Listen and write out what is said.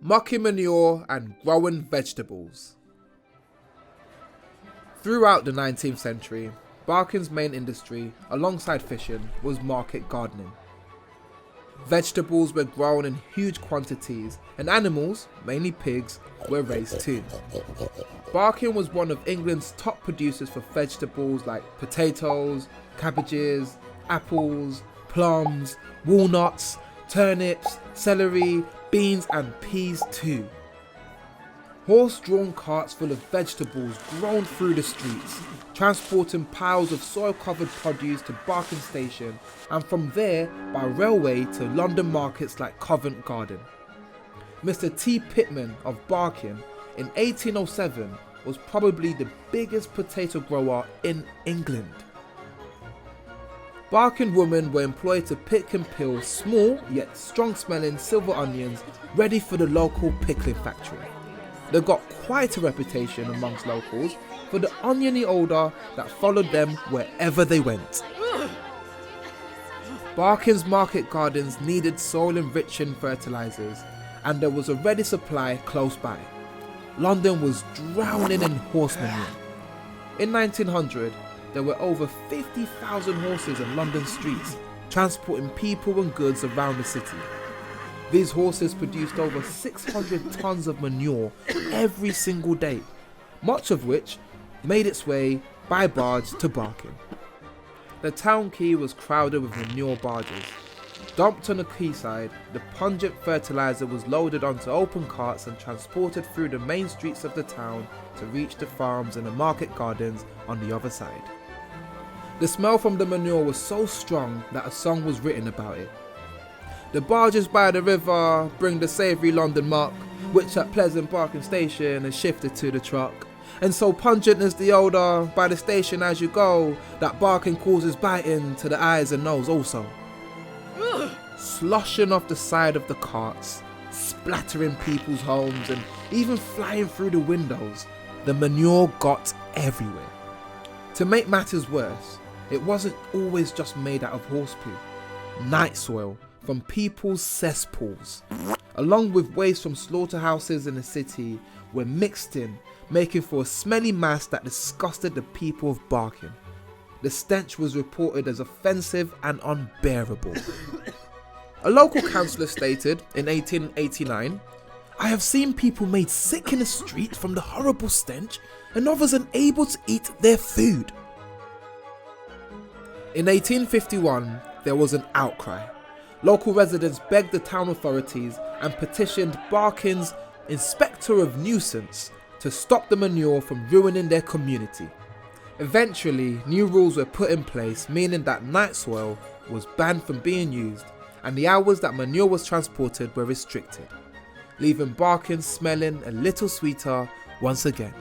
Mucky manure and growing vegetables. Throughout the 19th century, Barkin's main industry, alongside fishing, was market gardening. Vegetables were grown in huge quantities and animals, mainly pigs, were raised too. Barking was one of England's top producers for vegetables like potatoes, cabbages, apples, plums, walnuts, turnips, celery, beans and peas too. Horse-drawn carts full of vegetables groaned through the streets, transporting piles of soil-covered produce to Barking Station and from there by railway to London markets like Covent Garden. Mr. T. Pitman of Barking in 1807 was probably the biggest potato grower in England. Barking women were employed to pick and peel small yet strong-smelling silver onions ready for the local pickling factory. They got quite a reputation amongst locals for the oniony odour that followed them wherever they went. Barking's market gardens needed soil-enriching fertilisers, and there was a ready supply close by. London was drowning in horse manure. In 1900, there were over 50,000 horses in London streets, transporting people and goods around the city. These horses produced over 600 tonnes of manure every single day, much of which made its way by barge to Barking. The town quay was crowded with manure barges. Dumped on the quayside, the pungent fertiliser was loaded onto open carts and transported through the main streets of the town to reach the farms and the market gardens on the other side. The smell from the manure was so strong that a song was written about it. The barges by the river bring the savoury London muck, which at Pleasant Barking Station is shifted to the truck. And so pungent is the odour by the station as you go, that barking causes biting to the eyes and nose also. Sloshing off the side of the carts, splattering people's homes and even flying through the windows, the manure got everywhere. To make matters worse, it wasn't always just made out of horse poo. Night soil from people's cesspools, along with waste from slaughterhouses in the city, were mixed in, making for a smelly mass that disgusted the people of Barking. The stench was reported as offensive and unbearable. A local councillor stated in 1889, "I have seen people made sick in the street from the horrible stench and others unable to eat their food." In 1851, there was an outcry. Local residents begged the town authorities and petitioned Barking's Inspector of Nuisance to stop the manure from ruining their community. Eventually, new rules were put in place, meaning that night soil was banned from being used and the hours that manure was transported were restricted, leaving Barking smelling a little sweeter once again.